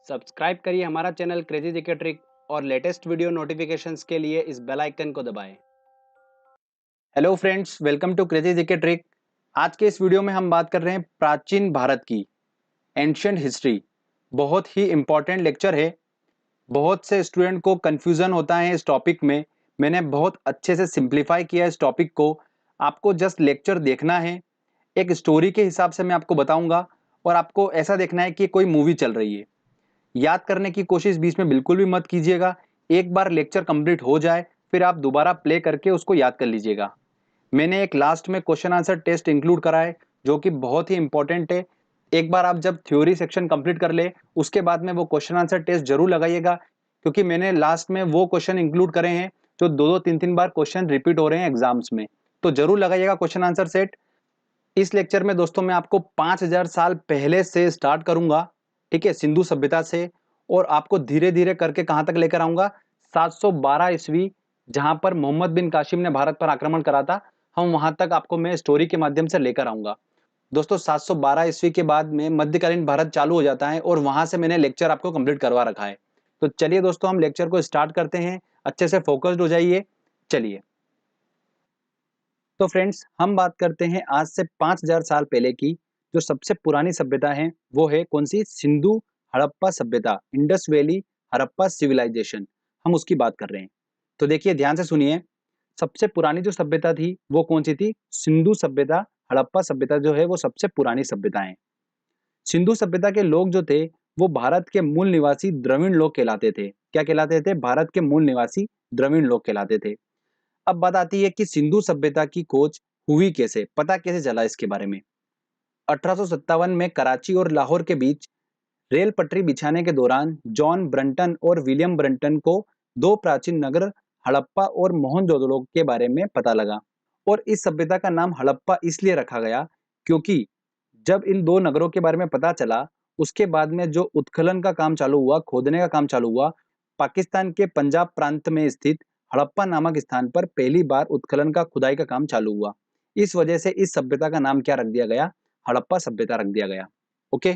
Subscribe करिए हमारा channel crazy GK trick और लेटेस्ट वीडियो नोटिफिकेशंस के लिए इस बेल आइकन को दबाएं। Hello friends, welcome to crazy GK trick. आज के इस वीडियो में हम बात कर रहे हैं प्राचीन भारत की एंशिएंट हिस्ट्री। बहुत ही इंपॉर्टेंट लेक्चर है। बहुत से स्टूडेंट को कंफ्यूजन होता है इस टॉपिक में। मैंने बहुत अच्छे से सिंप्लीफाई किया इस टॉपिक को। आपको जस्ट लेक्चर देखना है, एक स्टोरी के हिसाब से मैं आपको बताऊंगा और आपको ऐसा देखना है कि कोई मूवी चल रही है। याद करने की कोशिश बीच में बिल्कुल भी मत कीजिएगा। एक बार लेक्चर कंप्लीट हो जाए फिर आप दोबारा प्ले करके उसको याद कर लीजिएगा। मैंने एक लास्ट में क्वेश्चन आंसर टेस्ट इंक्लूड करा है जो कि बहुत ही इंपॉर्टेंट है। एक बार आप जब थ्योरी सेक्शन कंप्लीट कर ले उसके बाद में वो क्वेश्चन आंसर टेस्ट जरूर लगाइएगा, क्योंकि मैंने लास्ट में वो क्वेश्चन इंक्लूड करे हैं जो दो दो तीन तीन बार क्वेश्चन रिपीट हो रहे हैं एग्जाम्स में। तो जरूर लगाइएगा क्वेश्चन आंसर सेट। इस लेक्चर में दोस्तों मैं आपको 5000 साल पहले से स्टार्ट करूंगा, ठीक है, सिंधु सभ्यता से, और आपको धीरे धीरे करके कहां तक लेकर आऊंगा, 712 ईस्वी, जहां पर मोहम्मद बिन कासिम ने भारत पर आक्रमण करा था। हम वहां तक आपको मैं स्टोरी के माध्यम से लेकर आऊंगा। दोस्तों 712 ईस्वी के बाद में मध्यकालीन भारत चालू हो जाता है और वहां से मैंने लेक्चर आपको कंप्लीट करवा रखा है। तो चलिए दोस्तों हम लेक्चर को स्टार्ट करते हैं। अच्छे से फोकस्ड हो जाइए। चलिए तो फ्रेंड्स हम बात करते हैं आज से 5000 साल पहले की। जो सबसे पुरानी सभ्यता है वो है कौन सी? सिंधु हड़प्पा सभ्यता, इंडस वैली हड़प्पा सिविलाइजेशन, हम उसकी बात कर रहे हैं। तो देखिए ध्यान से सुनिए, सबसे पुरानी जो सभ्यता थी वो कौन सी थी? सिंधु सभ्यता। हड़प्पा सभ्यता जो है वो सबसे पुरानी सभ्यता है। सिंधु सभ्यता के लोग जो थे वो भारत के मूल निवासी द्रविड़ लोग कहलाते थे। क्या कहलाते थे? भारत के मूल निवासी द्रविड़ लोग कहलाते थे। अब बात आती है कि सिंधु सभ्यता की खोज हुई कैसे, पता कैसे चला इसके बारे में। 1857 में कराची और लाहौर के बीच रेल पटरी बिछाने के दौरान जॉन ब्रंटन और विलियम ब्रंटन को दो प्राचीन नगर हड़प्पा और मोहनजोदड़ो के बारे में पता लगा। और इस सभ्यता का नाम हड़प्पा इसलिए रखा गया क्योंकि जब इन दो नगरों के बारे में पता चला उसके बाद में जो उत्खनन का काम चालू हुआ, खोदने का काम चालू हुआ, पाकिस्तान के पंजाब प्रांत में स्थित हड़प्पा नामक स्थान पर पहली बार उत्खनन का खुदाई का काम चालू हुआ। इस वजह से इस सभ्यता का नाम क्या रख दिया गया? हड़प्पा सभ्यता रख दिया गया। ओके।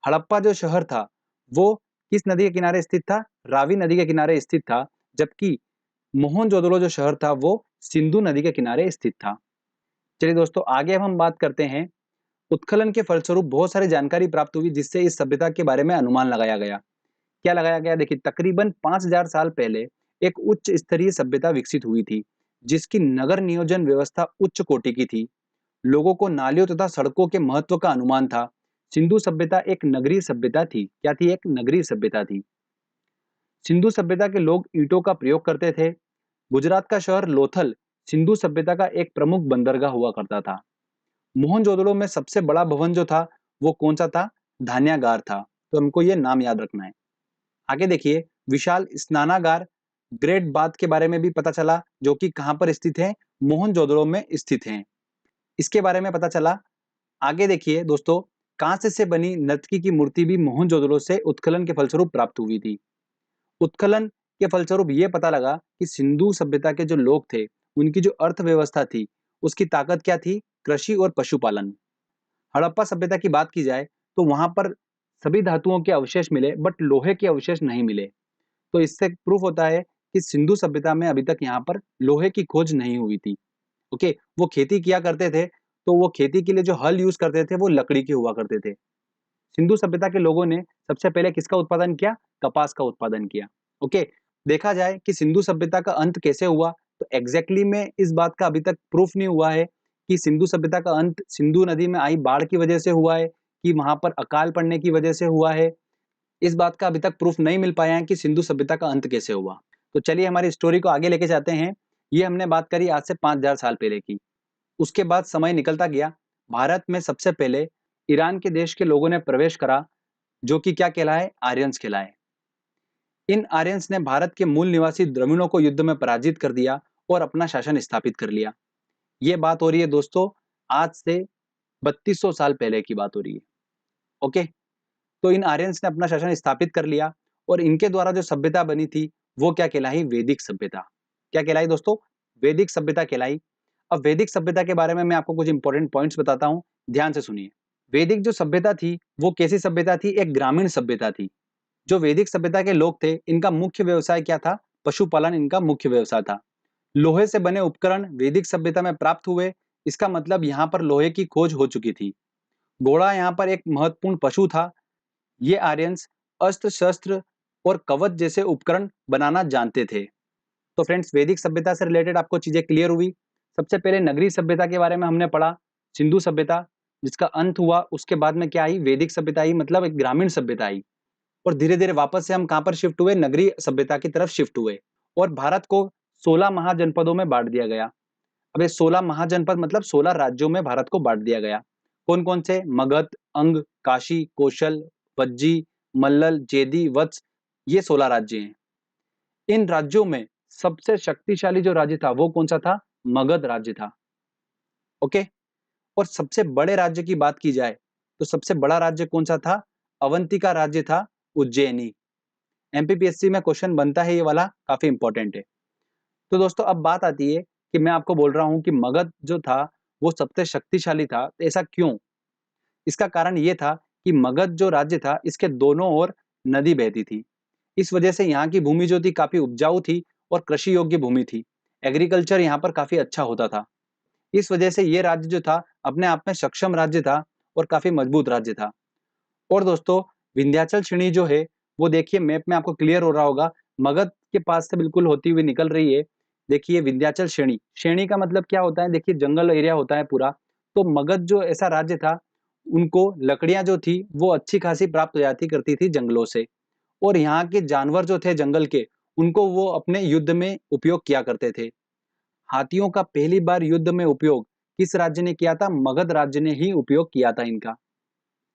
हड़प्पा जो शहर था वो किस नदी के किनारे स्थित था? रावी नदी के किनारे स्थित था। जबकि मोहनजोदड़ो जो शहर था वो सिंधु नदी के किनारे स्थित था। चलिए दोस्तों आगे अब हम बात करते हैं। उत्खनन के फलस्वरूप बहुत सारी जानकारी प्राप्त हुई जिससे इस सभ्यता के बारे में अनुमान लगाया गया। क्या लगाया गया? देखिए तकरीबन 5000 साल पहले एक उच्च स्तरीय सभ्यता विकसित हुई थी जिसकी नगर नियोजन व्यवस्था उच्च कोटि की थी। लोगों को नालियों तथा सड़कों के महत्व का अनुमान था। सिंधु सभ्यता एक नगरीय सभ्यता थी। क्या थी? एक नगरीय सभ्यता थी। सिंधु सभ्यता के लोग ईंटों का प्रयोग करते थे। गुजरात का शहर लोथल सिंधु सभ्यता का एक प्रमुख बंदरगाह हुआ करता था। मोहनजोदड़ो में सबसे बड़ा भवन जो था वो कौन सा था? धान्यागार था। तो हमको ये नाम याद रखना है। आगे देखिए, विशाल स्नानागार, ग्रेट बाथ के बारे में भी पता चला जो कि कहां पर स्थित है? मोहनजोदड़ो में स्थित है। इसके बारे में पता चला। आगे देखिए दोस्तों, कांस्य से बनी नर्तकी की मूर्ति भी मोहनजोदड़ो से उत्खनन के फलस्वरूप प्राप्त हुई थी। उत्खनन के फलस्वरूप ये पता लगा कि सिंधु सभ्यता के जो लोग थे उनकी जो अर्थव्यवस्था थी उसकी ताकत क्या थी? कृषि और पशुपालन। हड़प्पा सभ्यता की बात की जाए तो वहां पर सभी धातुओं के अवशेष मिले बट लोहे के अवशेष नहीं मिले। तो इससे प्रूफ होता है कि सिंधु सभ्यता में अभी तक यहाँ पर लोहे की खोज नहीं हुई थी। ओके। वो खेती किया करते थे तो वो खेती के लिए जो हल यूज करते थे वो लकड़ी के हुआ करते थे। सिंधु सभ्यता के लोगों ने सबसे पहले किसका उत्पादन किया? कपास का उत्पादन किया। ओके। देखा जाए कि सिंधु सभ्यता का अंत कैसे हुआ तो एग्जैक्टली में इस बात का अभी तक प्रूफ नहीं हुआ है कि सिंधु सभ्यता का अंत सिंधु नदी में आई बाढ़ की वजह से हुआ है कि वहां पर अकाल पड़ने की वजह से हुआ है। इस बात का अभी तक प्रूफ नहीं मिल पाया है कि सिंधु सभ्यता का अंत कैसे हुआ। तो चलिए हमारी स्टोरी को आगे लेके जाते हैं। ये हमने बात करी आज से 5000 साल पहले की। उसके बाद समय निकलता गया। भारत में सबसे पहले ईरान के देश के लोगों ने प्रवेश करा जो कि क्या कहलाए? आर्यंस कहलाए। इन आर्यंस ने भारत के मूल निवासी द्रविड़ों को युद्ध में पराजित कर दिया और अपना शासन स्थापित कर लिया। ये बात हो रही है दोस्तों आज से 3200 साल पहले की बात हो रही है। ओके। तो इन आर्यंस ने अपना शासन स्थापित कर लिया और इनके द्वारा जो सभ्यता बनी थी वो क्या कहलाई? वैदिक सभ्यता। क्या कहलाई दोस्तों? वैदिक सभ्यता कहलाई। अब वैदिक सभ्यता के बारे में मैं आपको कुछ इंपॉर्टेंट पॉइंट्स बताता हूं, ध्यान से सुनिए। वैदिक जो सभ्यता थी वो कैसी सभ्यता थी? एक ग्रामीण सभ्यता थी। जो वैदिक सभ्यता के लोग थे, इनका मुख्य व्यवसाय क्या था? पशुपालन इनका मुख्य व्यवसाय था। लोहे से बने उपकरण वैदिक सभ्यता में प्राप्त हुए, इसका मतलब यहाँ पर लोहे की खोज हो चुकी थी। घोड़ा यहाँ पर एक महत्वपूर्ण पशु था। ये आर्यंस अस्त्र शस्त्र और कवच जैसे उपकरण बनाना जानते थे। तो फ्रेंड्स, वैदिक सभ्यता से रिलेटेड आपको चीजें क्लियर हुई। सबसे पहले नगरीय सभ्यता के बारे में हमने पढ़ा, सिंधु सभ्यता जिसका अंत हुआ, उसके बाद में क्या आई? वैदिक सभ्यता आई, मतलब एक ग्रामीण सभ्यता आई। और धीरे धीरे वापस से हम कहां पर शिफ्ट हुए? नगरीय सभ्यता की तरफ शिफ्ट हुए। और भारत को 16 महाजनपदों में बांट दिया गया। अब ये 16 महाजनपद मतलब 16 राज्यों में भारत को बांट दिया गया। कौन कौन से? मगध, अंग, काशी, कौशल, वज्जी, मल्लल, जेदी, वत्स, ये 16 राज्य हैं। इन राज्यों में सबसे शक्तिशाली जो राज्य था वो कौन सा था? मगध राज्य था। ओके। और सबसे बड़े राज्य की बात की जाए तो सबसे बड़ा राज्य कौन सा था? अवंतिका राज्य था, उज्जैनी। एमपीपीएससी में क्वेश्चन बनता है ये वाला, काफी इंपॉर्टेंट है। तो दोस्तों अब बात आती है कि मैं आपको बोल रहा हूं कि मगध जो था वो सबसे शक्तिशाली था, तो ऐसा क्यों? इसका कारण ये था कि मगध जो राज्य था इसके दोनों ओर नदी बहती थी। इस वजह से यहाँ की भूमि जो थी काफी उपजाऊ थी और कृषि योग्य भूमि थी। एग्रीकल्चर यहाँ पर काफी अच्छा होता था। इस वजह से ये राज्य जो था अपने आप में सक्षम राज्य था और काफी मजबूत राज्य था। और दोस्तों, विंध्याचल श्रेणी जो है वो देखिए मैप में आपको क्लियर हो रहा होगा, मगध के पास से बिल्कुल होती हुई निकल रही है। देखिए विंध्याचल श्रेणी, श्रेणी का मतलब क्या होता है? देखिए जंगल एरिया होता है पूरा। तो मगध जो ऐसा राज्य था, उनको लकड़ियां जो थी वो अच्छी खासी प्राप्त हो जाती करती थी जंगलों से। और यहाँ के जानवर जो थे जंगल के, उनको वो अपने युद्ध में उपयोग किया करते थे। हाथियों का पहली बार युद्ध में उपयोग किस राज्य ने किया था? मगध राज्य ने ही उपयोग किया था इनका।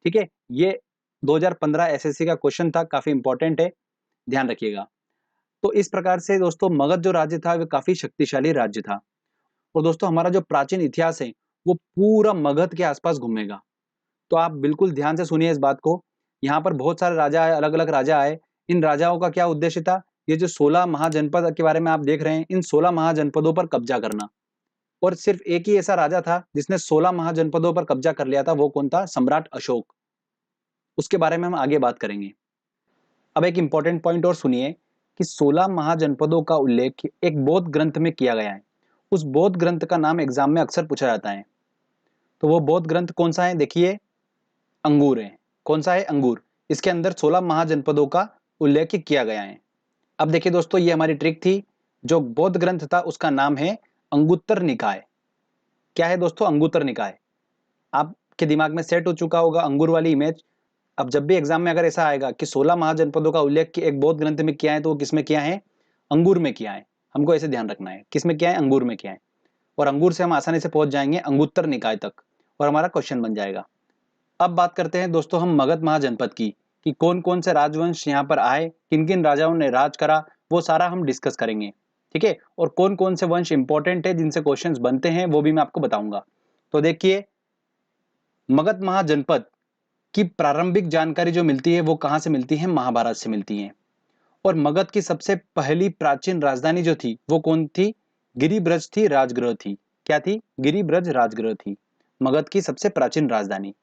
ठीक है, ये 2015 एसएससी का क्वेश्चन था, काफी इंपॉर्टेंट है, ध्यान रखिएगा। तो इस प्रकार से दोस्तों मगध जो राज्य था वो काफी शक्तिशाली राज्य था। और दोस्तों हमारा जो प्राचीन इतिहास है वो पूरा मगध के आसपास घूमेगा। तो आप बिल्कुल ध्यान से सुनिए इस बात को। यहाँ पर बहुत सारे राजा आए, अलग अलग राजा आए। इन राजाओं का क्या उद्देश्य था? ये जो 16 महाजनपद के बारे में आप देख रहे हैं, इन 16 महाजनपदों पर कब्जा करना। और सिर्फ एक ही ऐसा राजा था जिसने 16 महाजनपदों पर कब्जा कर लिया था, वो कौन था? सम्राट अशोक। उसके बारे में हम आगे बात करेंगे। अब एक इंपॉर्टेंट पॉइंट और सुनिए कि 16 महाजनपदों का उल्लेख एक बौद्ध ग्रंथ में किया गया है। उस बौद्ध ग्रंथ का नाम एग्जाम में अक्सर पूछा जाता है। तो वो बौद्ध ग्रंथ कौन सा है? देखिए अंगूर है। कौन सा है? अंगूर। इसके अंदर 16 महाजनपदों का उल्लेख किया गया है। अब देखिए दोस्तों, ये हमारी ट्रिक थी। जो बौद्ध ग्रंथ था उसका नाम है अंगुत्तर निकाय। क्या है दोस्तों? अंगुत्तर निकाय। आपके दिमाग में सेट हो चुका होगा अंगूर वाली इमेज। अब जब भी एग्जाम में अगर ऐसा आएगा कि 16 महाजनपदों का उल्लेख एक बौद्ध ग्रंथ में किया है, तो वो किसमें किया है? अंगूर में किया है। हमको ऐसे ध्यान रखना है, किसमें किया है? अंगूर में किया है। और अंगूर से हम आसानी से पहुंच जाएंगे अंगुत्तर निकाय तक और हमारा क्वेश्चन बन जाएगा। अब बात करते हैं दोस्तों हम मगध महाजनपद की, कि कौन कौन से राजवंश यहाँ पर आए, किन किन राजाओं ने राज करा, वो सारा हम डिस्कस करेंगे। ठीक है, और कौन कौन से वंश इंपॉर्टेंट है जिनसे क्वेश्चंस बनते हैं वो भी मैं आपको बताऊंगा। तो देखिए, मगध महाजनपद की प्रारंभिक जानकारी जो मिलती है वो कहां से मिलती है? महाभारत से मिलती है। और मगध की सबसे पहली प्राचीन राजधानी जो थी वो कौन थी? गिरिब्रज थी, राजगृह थी। क्या थी? गिरिब्रज राजगृह थी मगध की सबसे प्राचीन राजधानी।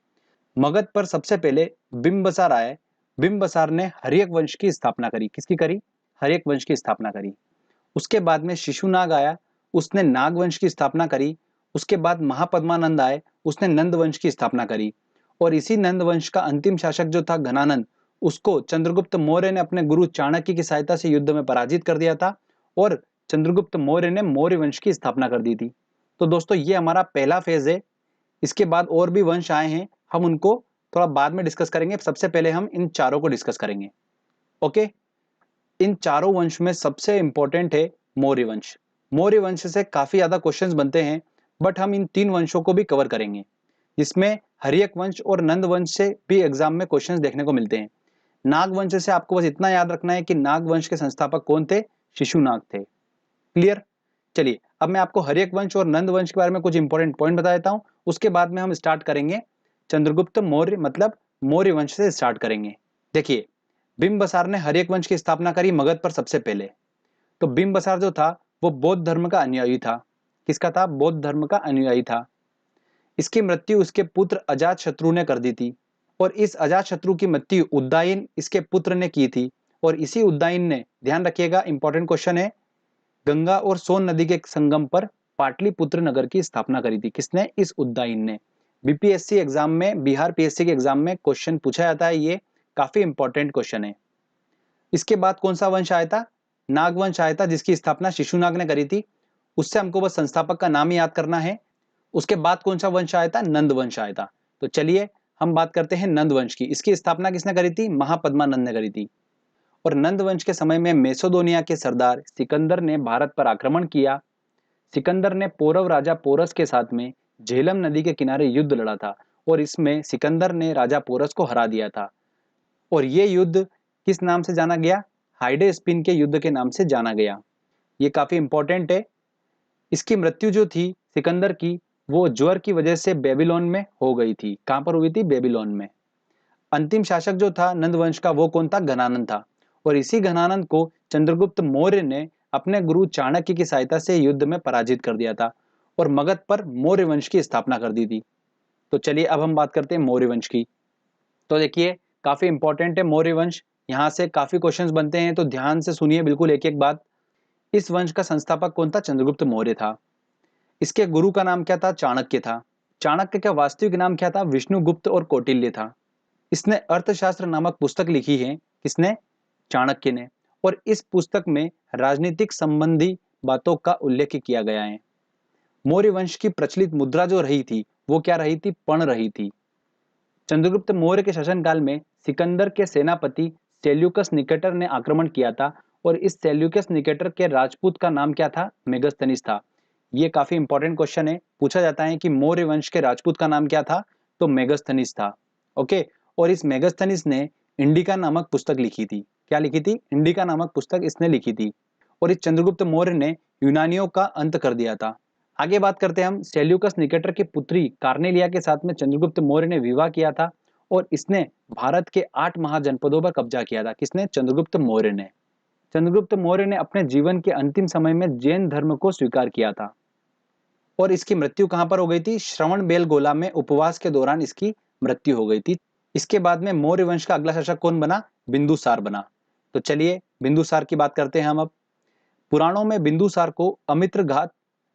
मगध पर सबसे पहले बिंबसार आए। बिंबसार ने हर्यक वंश की स्थापना करी। किसकी करी? हर्यक वंश की स्थापना करी। उसके बाद में शिशुनाग आया, उसने नाग वंश की स्थापना करी। उसके बाद महापद्मानंद आए, उसने नंद वंश की स्थापना करी। और इसी नंद वंश का अंतिम शासक जो था घनानंद, उसको चंद्रगुप्त मौर्य ने अपने गुरु चाणक्य की सहायता से युद्ध में पराजित कर दिया था और चंद्रगुप्त मौर्य ने मौर्य वंश की स्थापना कर दी थी। तो दोस्तों ये हमारा पहला फेज है। इसके बाद और भी वंश आए हैं, हम उनको थोड़ा बाद में डिस्कस करेंगे। सबसे पहले हम इन चारों को डिस्कस करेंगे। ओके, इन चारों वंश में सबसे इंपॉर्टेंट है मौर्य वंश। मौर्य वंश से काफी ज्यादा क्वेश्चंस बनते हैं, बट हम इन तीन वंशों को भी कवर करेंगे, जिसमें हर्यक वंश और नंद वंश से भी एग्जाम में क्वेश्चंस देखने को मिलते हैं। नाग वंश से आपको बस इतना याद रखना है कि नाग वंश के संस्थापक कौन थे? शिशुनाग थे। क्लियर? चलिए अब मैं आपको हर्यक वंश और नंद वंश के बारे में कुछ इंपॉर्टेंट पॉइंट बता देता हूं। उसके बाद में हम स्टार्ट करेंगे चंद्रगुप्त मौर्य, मतलब मौर्य वंश से स्टार्ट करेंगे। देखिए, बिंबसार ने हर्यक वंश की स्थापना करी मगध पर सबसे पहले। तो बिंबसार जो था वो बौद्ध धर्म का अनुयायी था। किसका था? बौद्ध धर्म का अनुयायी था। इसकी मृत्यु उसके पुत्र अजात शत्रु ने कर दी थी। और इस अजातशत्रु की मृत्यु उदयन इसके पुत्र ने की थी। और इसी उदयन ने, ध्यान रखिएगा इंपॉर्टेंट क्वेश्चन है, गंगा और सोन नदी के संगम पर पाटलिपुत्र नगर की स्थापना करी थी। किसने? इस उदयन ने। बीपीएससी एग्जाम में, बिहार पीएससी के एग्जाम में क्वेश्चन पूछा जाता है, ये काफी इंपॉर्टेंट क्वेश्चन है। इसके बाद कौन सा वंश आया था? नाग वंश आया था, जिसकी स्थापना शिशुनाग ने करी थी। उससे हमको बस संस्थापक का नाम याद करना है। उसके बाद कौन सा वंश आया था? नंद वंश आया था। तो चलिए हम बात करते हैं नंद वंश की। इसकी स्थापना किसने करी थी? महापद्मानंद ने करी थी। और नंद वंश के समय में मेसोदोनिया के सरदार सिकंदर ने भारत पर आक्रमण किया। सिकंदर ने पौरव राजा पोरस के साथ में झेलम नदी के किनारे युद्ध लड़ा था और इसमें सिकंदर ने राजा पोरस को हरा दिया था। और ये युद्ध किस नाम से जाना गया? हाइडे स्पिन के युद्ध के नाम से जाना गया। ये काफी इंपॉर्टेंट है। इसकी मृत्यु जो थी सिकंदर की, वो ज्वर की वजह से बेबीलोन में हो गई थी। कहां पर हुई थी? बेबीलोन में। अंतिम शासक जो था नंद वंश का, वो कौन था? घनानंद था। और इसी घनानंद को चंद्रगुप्त मौर्य ने अपने गुरु चाणक्य की सहायता से युद्ध में पराजित कर दिया था और मगध पर मौर्य वंश की स्थापना कर दी थी। तो चलिए अब हम बात करते हैं मौर्य वंश की। तो देखिए काफी इंपॉर्टेंट है मौर्य वंश। यहाँ से काफी क्वेश्चंस बनते हैं, तो ध्यान से सुनिए बिल्कुल एक एक बात। इस वंश का संस्थापक कौन था? चंद्रगुप्त मौर्य था। इसके गुरु का नाम क्या था? चाणक्य था। चाणक्य का वास्तविक नाम क्या था? विष्णुगुप्त और कौटिल्य था। इसने अर्थशास्त्र नामक पुस्तक लिखी है। किसने? चाणक्य ने। और इस पुस्तक में राजनीतिक संबंधी बातों का उल्लेख किया गया है। मौर्य वंश की प्रचलित मुद्रा जो रही थी, वो क्या रही थी? पण रही थी। चंद्रगुप्त मौर्य के शासनकाल में सिकंदर के सेनापति सेल्यूकस निकेटर ने आक्रमण किया था और इस सेल्यूकस निकेटर के राजपूत का नाम क्या था? मेगस्थनीस था। ये काफी इंपॉर्टेंट क्वेश्चन है, पूछा जाता है कि मौर्य वंश के राजपूत का नाम क्या था? तो मेगस्थनीस था। ओके। और इस मेगस्थनीस ने इंडिका नामक पुस्तक लिखी थी। क्या लिखी थी? इंडिका नामक पुस्तक इसने लिखी थी। और इस चंद्रगुप्त मौर्य ने यूनानियों का अंत कर दिया था। आगे बात करते हैं हम। सेल्यूकस निकेटर की पुत्री कार्नेलिया के साथ में चंद्रगुप्त मौर्य ने विवाह किया था और इसने भारत के 8 महाजनपदों पर कब्जा किया था। किसने? चंद्रगुप्त मौर्य ने। चंद्रगुप्त मौर्य ने अपने जीवन के अंतिम समय में जैन धर्म को स्वीकार किया था। और इसकी मृत्यु कहां पर हो गई थी? श्रवण बेलगोला में उपवास के दौरान इसकी मृत्यु हो गई थी। इसके बाद में मौर्य वंश का अगला शासक कौन बना? बिंदुसार बना। तो चलिए बिंदुसार की बात करते हैं हम अब। पुराणों में बिंदुसार को अमित्रघात,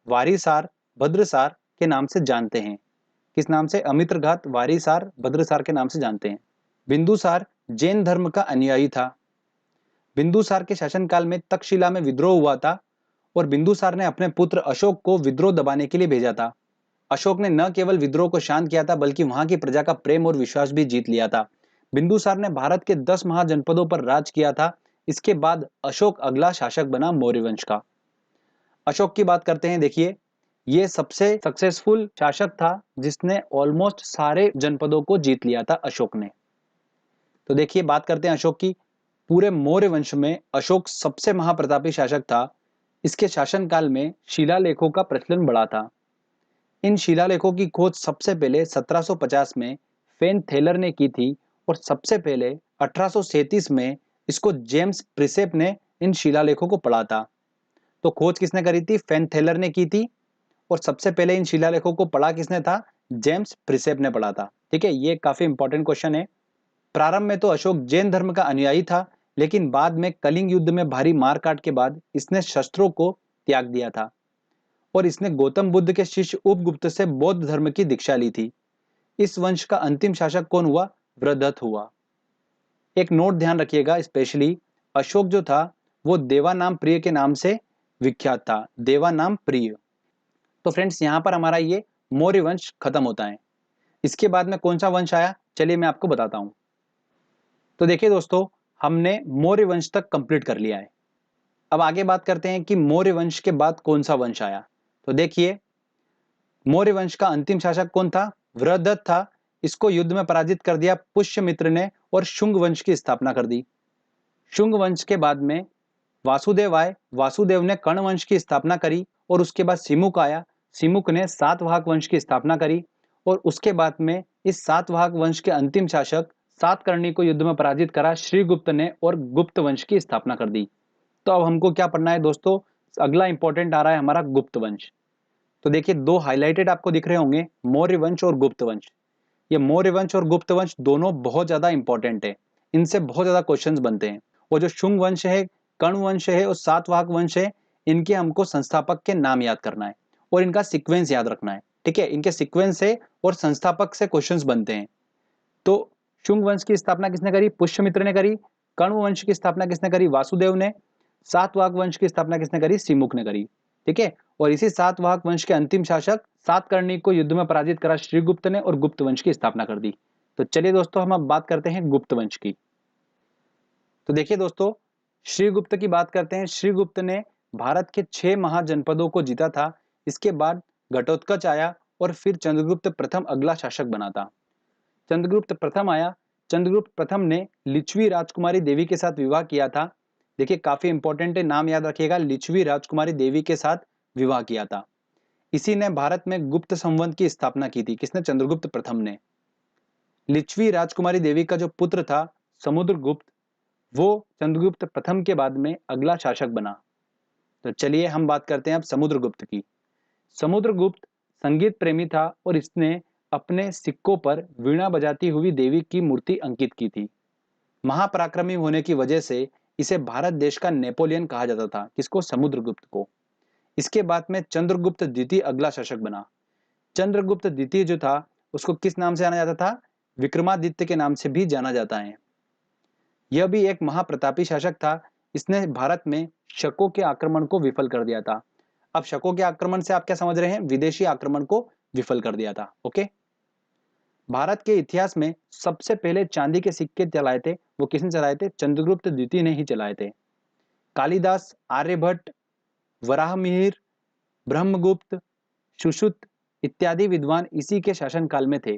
वारिसार, भद्रसार के नाम से जानते हैं। किस नाम से? अमित्रघात, वारिसार, भद्रसार के नाम से जानते हैं। बिंदुसार जैन धर्म का अनुयायी था। बिंदुसार के शासनकाल में तक्षशिला में विद्रोह हुआ था और बिंदुसार ने अपने पुत्र अशोक को विद्रोह दबाने के लिए भेजा था। अशोक ने न केवल विद्रोह को शांत किया था बल्कि वहां की प्रजा का प्रेम और विश्वास भी जीत लिया था। बिंदुसार ने भारत के 10 महाजनपदों पर राज किया था। इसके बाद अशोक अगला शासक बना मौर्य वंश का। अशोक की बात करते हैं। देखिए ये सबसे सक्सेसफुल शासक था जिसने ऑलमोस्ट सारे जनपदों को जीत लिया था अशोक ने। तो देखिए बात करते हैं अशोक की। पूरे मौर्य वंश में अशोक सबसे महाप्रतापी शासक था। इसके शासनकाल में शिलालेखों का प्रचलन बढ़ा था। इन शिलालेखों की खोज सबसे पहले 1750 में फेन थेलर ने की थी और सबसे पहले 1837 में इसको जेम्स प्रिसेप ने इन शिलालेखों को पढ़ा था। तो खोज किसने करी थी? फेन थेलर ने की थी। और सबसे पहले इन शिलालेखों को पढ़ा किसने था? जेम्स प्रिसेप ने पढ़ा था। ठीक है, ये काफी इंपॉर्टेंट क्वेश्चन है। प्रारंभ में तो अशोक जैन धर्म का अनुयायी था, लेकिन बाद में कलिंग युद्ध में भारी मारकाट के बाद इसने शस्त्रों को त्याग दिया था और इसने गौतम बुद्ध के शिष्य उपगुप्त से बौद्ध धर्म की दीक्षा ली थी। इस वंश का अंतिम शासक कौन हुआ? वृद्धत हुआ। एक नोट ध्यान रखिएगा स्पेशली, अशोक जो था वो देवानाम प्रिय के नाम से विख्यात था। देवानाम प्रिय। तो फ्रेंड्स यहाँ पर हमारा ये मौर्य वंश खत्म होता है। इसके बाद में कौन सा वंश आया? चलिए मैं आपको बताता हूं। तो देखिए दोस्तों, हमने मौर्य वंश तक कंप्लीट कर लिया है। अब आगे बात करते हैं कि मौर्य वंश के बाद कौन सा वंश आया। तो देखिए मौर्य वंश का अंतिम शासक कौन था? वृद्धत था। इसको युद्ध में पराजित कर दिया पुष्यमित्र ने और शुंग वंश की स्थापना कर दी। शुंग वंश के बाद में वासुदेव आए। वासुदेव ने कर्ण वंश की स्थापना करी और उसके बाद सिमुक आया। सिमुक ने सातवाहक वंश की स्थापना करी और उसके बाद में इस सातवाहक वंश के अंतिम शासक सातकर्णी को युद्ध में पराजित करा श्रीगुप्त ने और गुप्त वंश की स्थापना कर दी। तो अब हमको क्या पढ़ना है दोस्तों? अगला इंपॉर्टेंट आ रहा है हमारा गुप्त वंश। तो देखिए दो हाईलाइटेड आपको दिख रहे होंगे, मौर्य वंश और गुप्त वंश। ये मौर्य वंश और गुप्त वंश दोनों बहुत ज्यादा इंपॉर्टेंट है, इनसे बहुत ज्यादा क्वेश्चंस बनते हैं। और जो शुंग वंश है, कर्ण वंश है और सातवाहन वंश है, इनके हमको संस्थापक के नाम याद करना है और इनका सीक्वेंस याद रखना है। ठीक है, इनके सीक्वेंस से और संस्थापक से क्वेश्चंस बनते हैं। तो शुंग वंश की स्थापना किसने करी? पुष्यमित्र ने करी। कर्ण वंश की स्थापना किसने करी? वासुदेव ने। सातवाहन वंश की स्थापना किसने करी? सिमुक ने करी। ठीक है, और इसी सातवाहन वंश के अंतिम शासक सातकर्णी को युद्ध में पराजित करा श्रीगुप्त ने और गुप्त वंश की स्थापना कर दी। तो चलिए दोस्तों, हम अब बात करते हैं गुप्त वंश की। तो देखिए दोस्तों, श्रीगुप्त की बात करते हैं। श्रीगुप्त ने भारत के 6 महाजनपदों को जीता था। इसके बाद घटोत्कच आया और फिर चंद्रगुप्त प्रथम अगला शासक बना था। चंद्रगुप्त प्रथम आया। चंद्रगुप्त प्रथम ने लिच्छवी राजकुमारी देवी के साथ विवाह किया था। देखिए काफी इंपॉर्टेंट है, नाम याद रखिएगा, लिच्छवी राजकुमारी देवी के साथ विवाह किया था। इसी ने भारत में गुप्त संवत की स्थापना की थी। किसने? चंद्रगुप्त प्रथम ने। लिच्छवी राजकुमारी देवी का जो पुत्र था समुद्रगुप्त, वो चंद्रगुप्त प्रथम के बाद में अगला शासक बना। तो चलिए हम बात करते हैं अब समुद्रगुप्त की। समुद्रगुप्त संगीत प्रेमी था और इसने अपने सिक्कों पर वीणा बजाती हुई देवी की मूर्ति अंकित की थी। महापराक्रमी होने की वजह से इसे भारत देश का नेपोलियन कहा जाता था। किसको? समुद्रगुप्त को। इसके बाद में चंद्रगुप्त द्वितीय अगला शासक बना। चंद्रगुप्त द्वितीय जो था उसको किस नाम से जाना जाता था? विक्रमादित्य के नाम से भी जाना जाता है। यह भी एक महाप्रतापी शासक था। इसने भारत में शकों के आक्रमण को विफल कर दिया था। अब शकों के आक्रमण से आप क्या समझ रहे हैं? विदेशी आक्रमण को विफल कर दिया था। ओके, भारत के इतिहास में सबसे पहले चांदी के सिक्के चलाए थे, वो किसने चलाए थे? चंद्रगुप्त द्वितीय ने ही चलाए थे। कालिदास, आर्यभट्ट, वराहमिहिर, ब्रह्मगुप्त, सुश्रुत इत्यादि विद्वान इसी के शासनकाल में थे।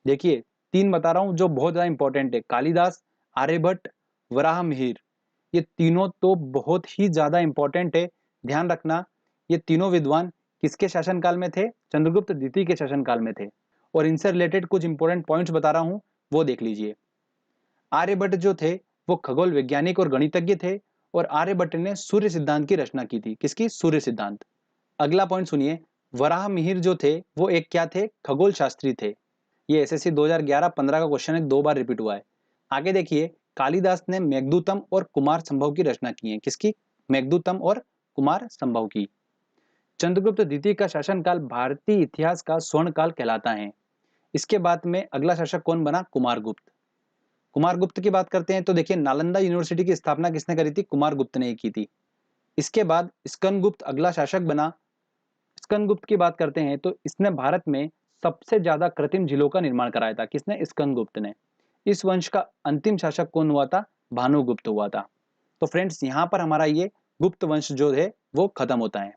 देखिए 3 बता रहा हूं जो बहुत ज्यादा इंपॉर्टेंट है। कालिदास, आर्यभट्ट, वराहमिहिर, ये तीनों तो बहुत ही ज्यादा इंपॉर्टेंट है। ध्यान रखना, ये तीनों विद्वान किसके शासनकाल में थे? चंद्रगुप्त द्वितीय के शासनकाल में थे। और इनसे रिलेटेड कुछ इंपॉर्टेंट पॉइंट्स बता रहा हूं, वो देख लीजिए। आर्यभट्ट जो थे वो खगोल वैज्ञानिक और गणितज्ञ थे और आर्यभट्ट ने सूर्य सिद्धांत की रचना की थी। किसकी? सूर्य सिद्धांत। अगला पॉइंट सुनिए, वराहमिहिर जो थे वो एक क्या थे? खगोल शास्त्री थे। ये एसएससी 2011-15 का क्वेश्चन है, 2 बार रिपीट हुआ है। आगे देखिए, कालिदास ने मेघदूतम और कुमार संभव की रचना की है। किसकी? मेघदूतम और कुमार संभव की। चंद्रगुप्त द्वितीय का शासनकाल भारतीय इतिहास का स्वर्ण काल कहलाता है। इसके बाद में अगला शासक कौन बना? कुमारगुप्त। कुमारगुप्त की बात करते हैं तो देखिए, नालंदा यूनिवर्सिटी की स्थापना किसने करी थी? कुमारगुप्त ने ही की थी। इसके बाद स्कंदगुप्त अगला शासक बना। स्कंदगुप्त की बात करते हैं तो इसने भारत में सबसे ज्यादा कृत्रिम झीलों का निर्माण कराया था। किसने? स्कंदगुप्त ने। इस वंश का अंतिम शासक कौन हुआ था? भानुगुप्त हुआ था। तो फ्रेंड्स, यहाँ पर हमारा ये गुप्त वंश जो है वो खत्म होता है।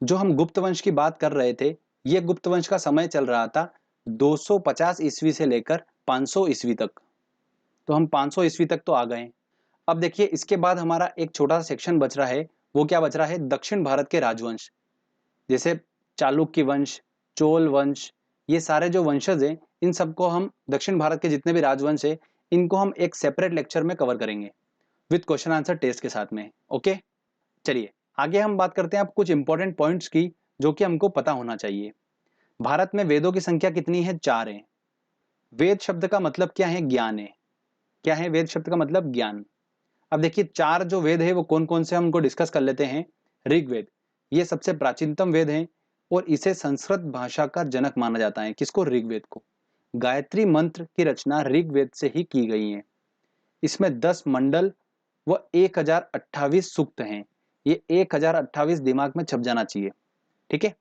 जो हम गुप्त वंश की बात कर रहे थे, ये गुप्त वंश का समय चल रहा था 250 ईस्वी से लेकर 500 ईस्वी तक। तो हम 500 ईस्वी तक तो आ गए। अब देखिए इसके बाद हमारा एक छोटा सा सेक्शन बच रहा है। वो क्या बच रहा है? दक्षिण भारत के राजवंश, जैसे चालुक्य वंश, चोल वंश, ये सारे जो वंशज हैं, इन सबको हम, दक्षिण भारत के जितने भी राजवंश है, इनको हम एक सेपरेट लेक्चर में कवर करेंगे विद क्वेश्चन आंसर टेस्ट के साथ में। ओके, चलिए आगे हम बात करते हैं अब कुछ इंपॉर्टेंट पॉइंट्स की जो कि हमको पता होना चाहिए। भारत में वेदों की संख्या कितनी है? 4 है। वेद शब्द का मतलब क्या है? ज्ञान है। क्या है वेद शब्द का मतलब? ज्ञान। अब देखिए 4 जो वेद है वो कौन कौन से, हमको डिस्कस कर लेते हैं। ऋग्वेद, ये सबसे प्राचीनतम वेद है और इसे संस्कृत भाषा का जनक माना जाता है। किसको? ऋग्वेद को। गायत्री मंत्र की रचना ऋग्वेद से ही की गई है। इसमें 10 मंडल व 1028 सूक्त हैं। ये 1028 दिमाग में छप जाना चाहिए। ठीक है।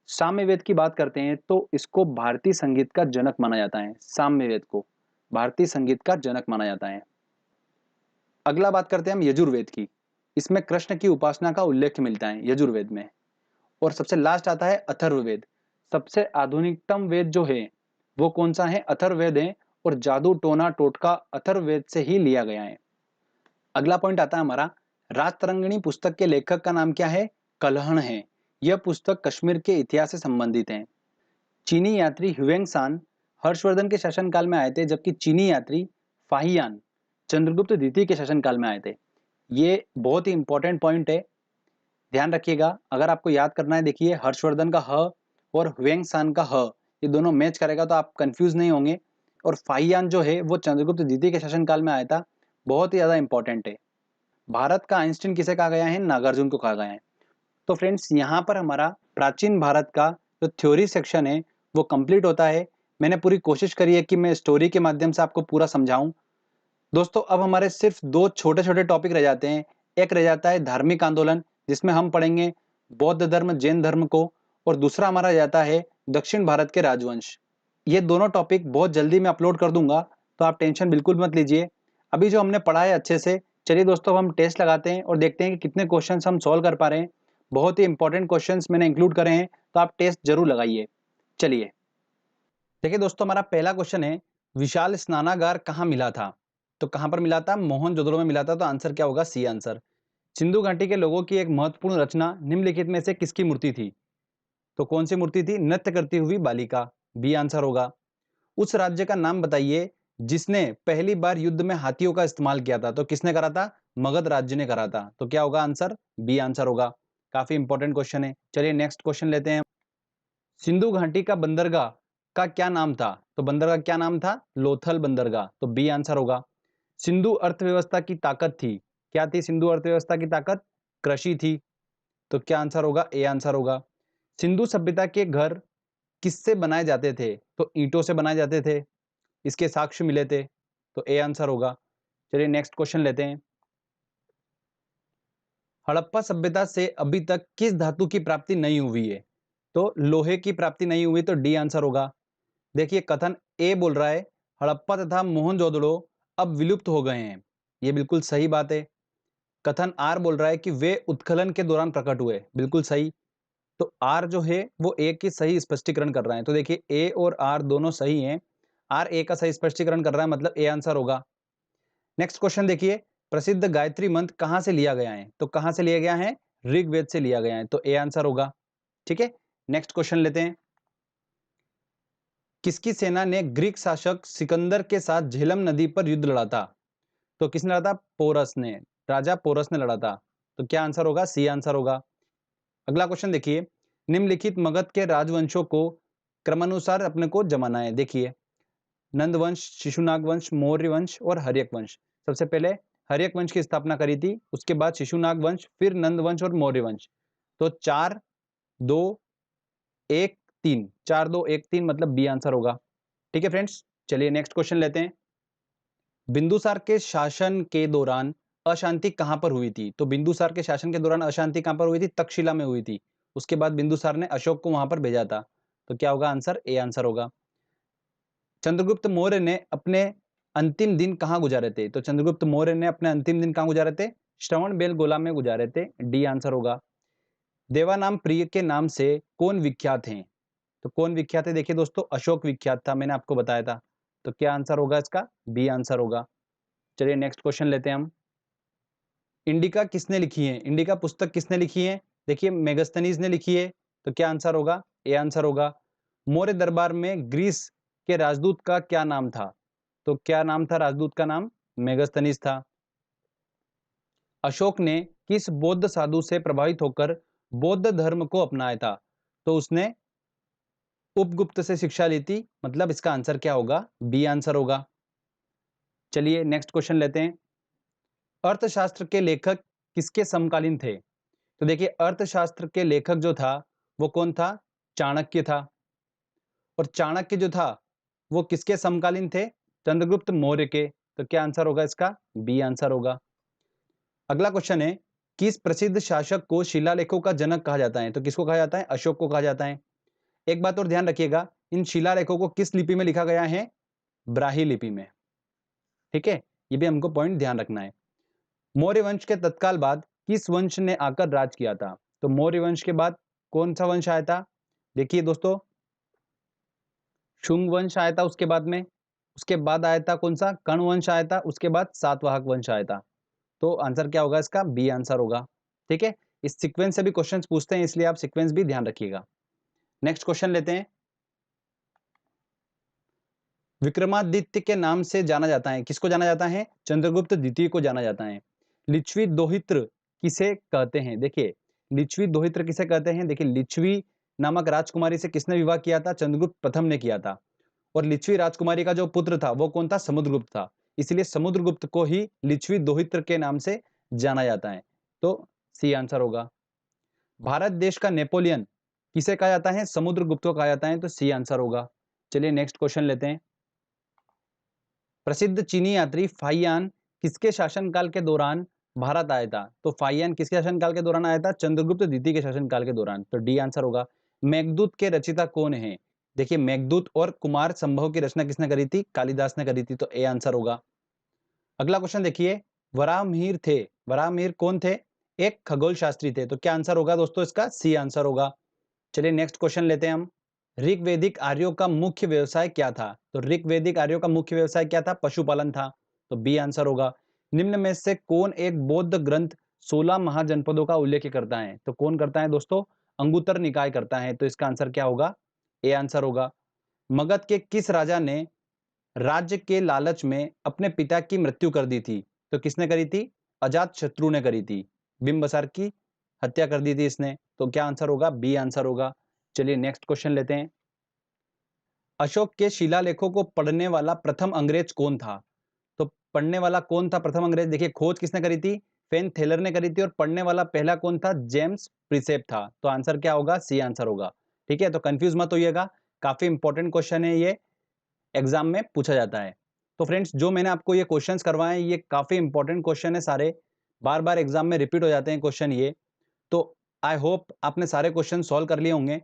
साम्यवेद की बात करते हैं तो इसको भारतीय संगीत का जनक माना जाता है। साम्यवेद को भारतीय संगीत का जनक माना जाता है। अगला बात करते हैं हम यजुर्वेद की। इसमें कृष्ण की उपासना का उल्लेख मिलता है यजुर्वेद में। और सबसे लास्ट आता है अथर्ववेद। सबसे आधुनिकतम वेद जो है वो कौन सा है? अथर्ववेद है। और जादू टोना टोटका अथर्ववेद से ही लिया गया है। अगला पॉइंट आता है हमारा, राजतरंगिणी पुस्तक के लेखक का नाम क्या है? कल्हण है। यह पुस्तक कश्मीर के इतिहास से संबंधित है। चीनी यात्री ह्वेंगसान हर्षवर्धन के शासनकाल में आए थे, जबकि चीनी यात्री फाहियान चंद्रगुप्त द्वितीय के शासनकाल में आए थे। ये बहुत ही इंपॉर्टेंट पॉइंट है, ध्यान रखिएगा। अगर आपको याद करना है, देखिए हर्षवर्धन का ह और ह्वेंगसान का ह, ये दोनों मैच करेगा तो आप कंफ्यूज नहीं होंगे। और फाहियान जो है वो चंद्रगुप्त द्वितीय के शासनकाल में आया था, बहुत ही ज़्यादा इंपॉर्टेंट है। भारत का आइंस्टीन किसे कहा गया है? नागार्जुन को कहा गया है। तो फ्रेंड्स यहाँ पर हमारा प्राचीन भारत का जो थ्योरी सेक्शन है वो कंप्लीट होता है। मैंने पूरी कोशिश करी है कि मैं स्टोरी के माध्यम से आपको पूरा समझाऊं। दोस्तों अब हमारे सिर्फ दो छोटे छोटे टॉपिक रह जाते हैं। एक रह जाता है धार्मिक आंदोलन, जिसमें हम पढ़ेंगे बौद्ध धर्म जैन धर्म को, और दूसरा हमारा रह जाता है दक्षिण भारत के राजवंश। ये दोनों टॉपिक बहुत जल्दी मैं अपलोड कर दूंगा, तो आप टेंशन बिल्कुल मत लीजिए। अभी जो हमने पढ़ा है अच्छे से, चलिए दोस्तों हम टेस्ट लगाते हैं और देखते हैं कि कितने क्वेश्चंस हम सॉल्व कर पा रहे हैं। बहुत ही इंपॉर्टेंट क्वेश्चंस मैंने इंक्लूड करे हैं, तो आप टेस्ट जरूर लगाइए। चलिए देखिए दोस्तों, हमारा पहला क्वेश्चन है, विशाल स्नानागार कहाँ मिला था? तो कहाँ पर मिला था? मोहनजोदड़ो में मिला था। तो आंसर क्या होगा? C answer. सिंधु घाटी के लोगों की एक महत्वपूर्ण रचना निम्नलिखित में से किसकी मूर्ति थी? तो कौन सी मूर्ति थी? नृत्य करती हुई बालिका। बी आंसर होगा। उस राज्य का नाम बताइए जिसने पहली बार युद्ध में हाथियों का इस्तेमाल किया था। तो किसने करा था? मगध राज्य ने करा था। तो क्या होगा आंसर? बी आंसर होगा। काफी इंपॉर्टेंट क्वेश्चन है। चलिए नेक्स्ट क्वेश्चन लेते हैं। सिंधु घाटी का बंदरगाह का क्या नाम था? तो बंदरगाह क्या नाम था? लोथल बंदरगाह। तो बी आंसर होगा। सिंधु अर्थव्यवस्था की ताकत थी, क्या थी सिंधु अर्थव्यवस्था की ताकत? कृषि थी। तो क्या आंसर होगा? ए आंसर होगा। सिंधु सभ्यता के घर किससे बनाए जाते थे? तो ईंटों से बनाए जाते थे, इसके साक्ष्य मिले थे। तो ए आंसर होगा। चलिए नेक्स्ट क्वेश्चन लेते हैं। हड़प्पा सभ्यता से अभी तक किस धातु की प्राप्ति नहीं हुई है? तो लोहे की प्राप्ति नहीं हुई। तो डी आंसर होगा। देखिए कथन ए बोल रहा है हड़प्पा तथा मोहनजोदड़ो अब विलुप्त हो गए हैं, ये बिल्कुल सही बात है। कथन आर बोल रहा है कि वे उत्खनन के दौरान प्रकट हुए, बिल्कुल सही। तो आर जो है वो ए की सही स्पष्टीकरण कर रहा है। तो देखिए ए और आर दोनों सही हैं। आर ए का सही स्पष्टीकरण कर रहा है, मतलब ए आंसर होगा। नेक्स्ट क्वेश्चन देखिए, प्रसिद्ध गायत्री मंत्र कहां से लिया गया है? तो कहां से लिया गया है? ऋग्वेद से लिया गया है। तो ए आंसर होगा। ठीक है, नेक्स्ट क्वेश्चन लेते हैं। किसकी सेना ने ग्रीक शासक सिकंदर के साथ झेलम नदी पर युद्ध लड़ा था? तो किसने लड़ा था? पोरस ने, राजा पोरस ने लड़ा था। तो क्या आंसर होगा? सी आंसर होगा। अगला क्वेश्चन देखिए, निम्नलिखित मगध के राजवंशों को क्रमानुसार अपने को जमाना है। देखिए नंद वंश, शिशुनाग वंश, मौर्य वंश और हर्यक वंश। सबसे पहले हर्यक वंश की स्थापना करी थी, उसके बाद शिशुनाग वंश, फिर नंद वंश और मौर्य वंश। तो 4-2-1-3, 4-2-1-3 मतलब बी आंसर होगा। ठीक है फ्रेंड्स, चलिए नेक्स्ट क्वेश्चन लेते हैं। बिंदुसार के शासन के दौरान अशांति कहां पर हुई थी? तो बिंदुसार के शासन के दौरान अशांति कहां पर हुई थी? तक्षशिला में हुई थी। उसके बाद बिंदुसार ने अशोक को वहां पर भेजा था। तो क्या होगा आंसर? ए आंसर होगा। चंद्रगुप्त मौर्य ने अपने अंतिम दिन कहां गुजारे थे? तो चंद्रगुप्त मौर्य ने अपने अंतिम दिन कहां गुजारे थे? श्रवण बेलगोला में गुजारे थे। डी आंसर होगा। देवानाम प्रिय के नाम से कौन विख्यात हैं? तो कौन विख्यात है? देखिए दोस्तों अशोक विख्यात था, मैंने आपको बताया था। तो क्या आंसर होगा इसका? बी आंसर होगा। चलिए नेक्स्ट क्वेश्चन लेते हैं हम। इंडिका किसने लिखी है? इंडिका पुस्तक किसने लिखी है? देखिए मेगस्थनीज ने लिखी है। तो क्या आंसर होगा? ए आंसर होगा। मौर्य दरबार में ग्रीस के राजदूत का क्या नाम था? तो क्या नाम था राजदूत का? नाम मेगस्थनीज था। अशोक ने किस बौद्ध साधु से प्रभावित होकर बौद्ध धर्म को अपनाया था? तो उसने उपगुप्त से शिक्षा ली थी, मतलब इसका आंसर क्या होगा? बी आंसर होगा। चलिए नेक्स्ट क्वेश्चन लेते हैं। अर्थशास्त्र के लेखक किसके समकालीन थे? तो देखिए अर्थशास्त्र के लेखक जो था वो कौन था? चाणक्य था। और चाणक्य जो था वो किसके समकालीन थे? चंद्रगुप्त मौर्य के। तो क्या आंसर होगा इसका? बी आंसर होगा। अगला क्वेश्चन है, किस प्रसिद्ध शासक को शिलालेखों का जनक कहा जाता है? तो किसको कहा जाता है? अशोक को कहा जाता है। एक बात और ध्यान रखिएगा, इन शिलालेखों को किस लिपि में लिखा गया है? ब्राही लिपि में। ठीक है, ये भी हमको पॉइंट ध्यान रखना है। मौर्य वंश के तत्काल बाद किस वंश ने आकर राज किया था? तो मौर्य वंश के बाद कौन सा वंश आया था? देखिए दोस्तों शुंग वंश आया था उसके बाद में। उसके बाद आया था कौन सा? कर्ण वंश आया था। उसके बाद सातवाहक वंश आया था। तो आंसर क्या होगा इसका? बी आंसर होगा। ठीक है, इस सीक्वेंस से भी क्वेश्चंस पूछते हैं, इसलिए आप सीक्वेंस भी ध्यान रखिएगा। नेक्स्ट क्वेश्चन लेते हैं। विक्रमादित्य के नाम से जाना जाता है, किसको जाना जाता है? चंद्रगुप्त द्वितीय को जाना जाता है। लिच्छवी दोहित्र किसे कहते हैं? देखिए लिच्छवी दोहित्र किसे कहते हैं? देखिए लिच्छवी नामक राजकुमारी से किसने विवाह किया था? चंद्रगुप्त प्रथम ने किया था। और लिच्छवी राजकुमारी का जो पुत्र था वो कौन था? समुद्रगुप्त था। इसलिए समुद्रगुप्त को ही लिच्छवी दोहित्र के नाम से जाना जाता है। तो सी आंसर होगा। भारत देश का नेपोलियन किसे कहा जाता है? समुद्रगुप्त को कहा जाता है। तो सी आंसर होगा। चलिए नेक्स्ट क्वेश्चन लेते हैं। प्रसिद्ध चीनी यात्री फाहियान किसके शासनकाल के दौरान भारत आया था? तो फाहियान किसके शासनकाल के दौरान आया था? चंद्रगुप्त द्वितीय के शासनकाल के दौरान। तो डी आंसर होगा। मेघदूत के रचयिता कौन है? देखिए मेघदूत और कुमार संभव की रचना किसने करी थी? कालिदास ने करी थी। तो ए आंसर होगा। अगला क्वेश्चन देखिए, वराहमिहिर थे, वराहमिहिर कौन थे? एक खगोल शास्त्री थे। तो क्या आंसर होगा दोस्तों इसका? सी आंसर होगा। चलिए नेक्स्ट क्वेश्चन लेते हैं हम। ऋग्वैदिक आर्यों का मुख्य व्यवसाय क्या था? तो ऋग्वैदिक आर्यों का मुख्य व्यवसाय क्या था? पशुपालन था। तो बी आंसर होगा। निम्न में से कौन एक बौद्ध ग्रंथ 16 महाजनपदों का उल्लेख करता है? तो कौन करता है दोस्तों? अंगुत्तर निकाय करता है। तो इसका आंसर क्या होगा? ए आंसर होगा। मगध के किस राजा ने राज्य के लालच में अपने पिता की मृत्यु कर दी थी? तो किसने करी थी? अजातशत्रु ने करी थी। बिंबिसार की हत्या कर दी थी इसने। तो क्या आंसर होगा? बी आंसर होगा। चलिए नेक्स्ट क्वेश्चन लेते हैं। अशोक के शिलालेखों को पढ़ने वाला प्रथम अंग्रेज कौन था? तो पढ़ने वाला कौन था प्रथम अंग्रेज? देखिए खोज किसने करी थी? फेन थेलर ने करी थी। और पढ़ने वाला पहला कौन था? जेम्स प्रिसेप था। तो आंसर क्या होगा? सी आंसर होगा। ठीक है, तो कंफ्यूज मत होइएगा, काफी इंपॉर्टेंट क्वेश्चन है ये, एग्जाम में पूछा जाता है। तो फ्रेंड्स जो मैंने आपको ये क्वेश्चंस करवाए हैं ये काफी इंपॉर्टेंट क्वेश्चन है, सारे बार बार एग्जाम में रिपीट हो जाते हैं क्वेश्चन ये। तो आई होप आपने सारे क्वेश्चन सॉल्व कर लिए होंगे।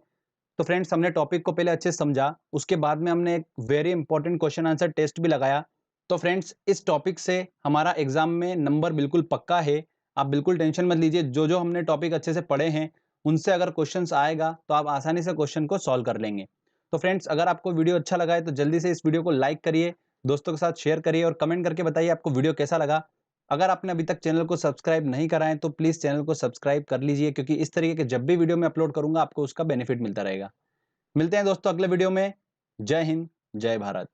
तो फ्रेंड्स हमने टॉपिक को पहले अच्छे से समझा, उसके बाद में हमने एक very important question answer test भी लगाया। तो फ्रेंड्स इस टॉपिक से हमारा एग्जाम में नंबर बिल्कुल पक्का है, आप बिल्कुल टेंशन मत लीजिए। जो जो हमने टॉपिक अच्छे से पढ़े हैं उनसे अगर क्वेश्चंस आएगा तो आप आसानी से क्वेश्चन को सॉल्व कर लेंगे। तो फ्रेंड्स अगर आपको वीडियो अच्छा लगा है तो जल्दी से इस वीडियो को लाइक करिए, दोस्तों के साथ शेयर करिए और कमेंट करके बताइए आपको वीडियो कैसा लगा। अगर आपने अभी तक चैनल को सब्सक्राइब नहीं करा है तो प्लीज़ चैनल को सब्सक्राइब कर लीजिए, क्योंकि इस तरीके के जब भी वीडियो मैं अपलोड करूंगा आपको उसका बेनिफिट मिलता रहेगा। मिलते हैं दोस्तों अगले वीडियो में। जय हिंद, जय भारत।